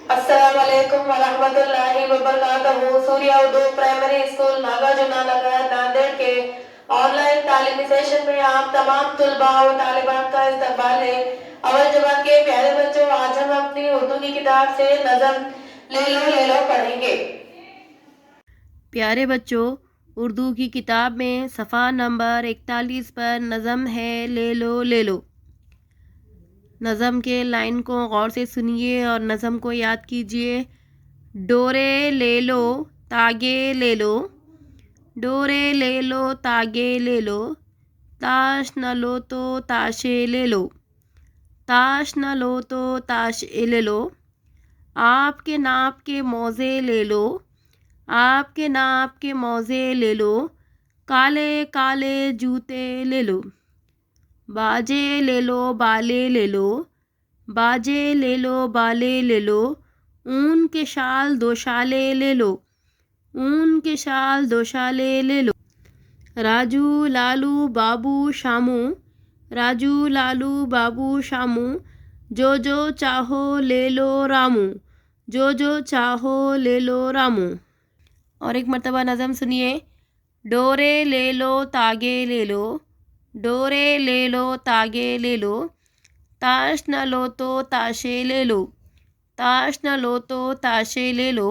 السلام علیکم ورحمۃ اللہ وبرکاتہ۔ سوریہ اردو پرائمری اسکول ناگاجنا نگر ناندیڑ کے آن لائن تعلیمی سیشن میں آپ تمام طلباء اور طالبات کا استقبال ہے۔ اول جماعت کے پیارے بچوں، آج ہم اپنی اردو کی کتاب سے نظم لے لو پڑھیں گے۔ پیارے بچوں، اردو کی کتاب میں صفحہ نمبر 41 پر نظم ہے لے لو۔ نظم کے لائن کو غور سے سنیے اور نظم کو یاد کیجیے۔ ڈورے لے لو تاگے لے لو، ڈورے لے لو تاگے لے لو، تاش نہ لو تو تاشے لے لو، تاش نہ لو تو تاشے لے لو، آپ کے ناپ کے موزے لے لو، آپ کے ناپ کے موزے لے لو، کالے کالے جوتے لے لو، باجے لے لو بالے لے لو، باجے لے لو بالے لے لو، اون کے شال دو شالے لے لو، اون کے شال دو شالے لے لو، راجو لالو بابو شامو، راجو لالو بابو شامو، جو جو چاہو لے لو رامو، جو جو چاہو لے لو رامو۔ اور ایک مرتبہ نظم سنیے۔ ڈورے لے لو تاگے لے لو، ڈورے لے لو تاگے لے لو، تاش نہ لو تو تاشے لے لو، تاش نہ لو تو تاشے لے لو،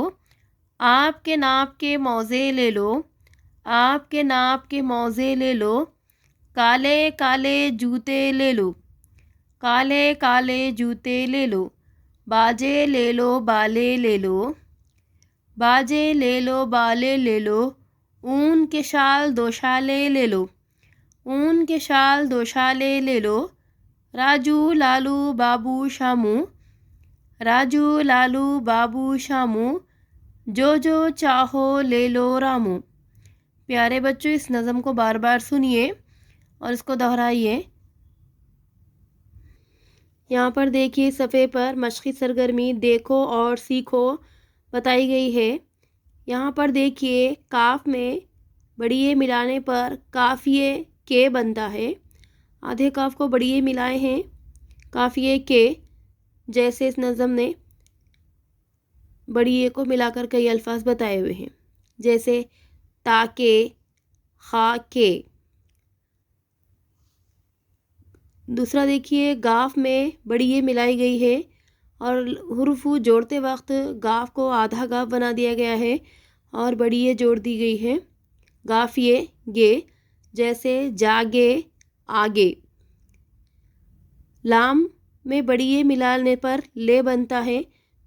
آپ کے ناپ کے موزے لے لو، آپ کے ناپ کے موزے لے لو، کالے کالے جوتے لے لو، کالے کالے جوتے لے لو، باجے لے لو بالے لے لو، باجے لے لو بالے لے لو، اون کے شال دو شالے لے لو، اون کے شال دو شالے لے لو، راجو لالو بابو شامو، راجو لالو بابو شامو، جو جو چاہو لے لو رامو۔ پیارے بچوں، اس نظم کو بار بار سنیے اور اس کو دہرائیے۔ یہاں پر دیکھیے صفحے پر مشقی سرگرمی دیکھو اور سیکھو بتائی گئی ہے۔ یہاں پر دیکھیے کاف میں بڑیے ملانے پر کافیے کے بنتا ہے۔ آدھے کاف کو بڑیے ملائے ہیں کافیے کے، جیسے اس نظم نے بڑیے کو ملا کر کئی الفاظ بتائے ہوئے ہیں، جیسے تاکے، خاکے۔ دوسرا دیکھیے گاف میں بڑیے ملائی گئی ہے اور حروف جوڑتے وقت گاف کو آدھا گاف بنا دیا گیا ہے اور بڑیے جوڑ دی گئی ہے، گافیے گے، جیسے جاگے، آگے۔ لام میں بڑیے ملانے پر لے بنتا ہے،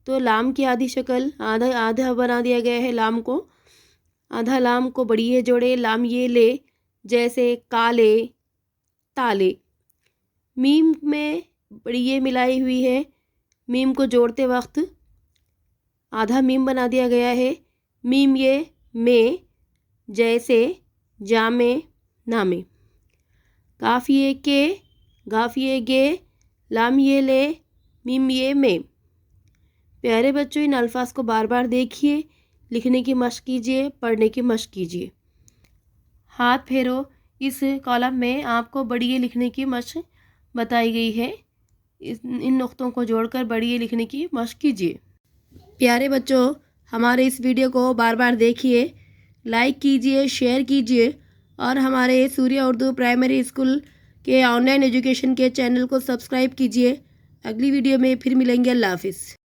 تو لام کی آدھی شکل آدھا بنا دیا گیا ہے، لام کو آدھا لام کو بڑیے جوڑے لام یہ لے، جیسے کالے، تالے۔ میم میں بڑیے ملائی ہوئی ہے، میم کو جوڑتے وقت آدھا میم بنا دیا گیا ہے، میم یہ میں، جیسے جامے، نامے۔ کافیے کے، گافیے گے، لام یہ لے، میم یہ میں۔ پیارے بچوں، ان الفاظ کو بار بار دیکھیے، لکھنے کی مشق کیجیے، پڑھنے کی مشق کیجیے۔ ہاتھ پھیرو، اس کالم میں آپ کو بڑیے لکھنے کی مشق بتائی گئی ہے، ان نقطوں کو جوڑ کر بڑیے لکھنے کی مشق کیجیے۔ پیارے بچوں، ہمارے اس ویڈیو کو بار بار دیکھیے، لائک کیجیے، شیئر کیجیے اور ہمارے سوریہ اردو پرائمری اسکول کے آن لائن ایجوکیشن کے چینل کو سبسکرائب کیجیے۔ اگلی ویڈیو میں پھر ملیں گے۔ اللہ حافظ۔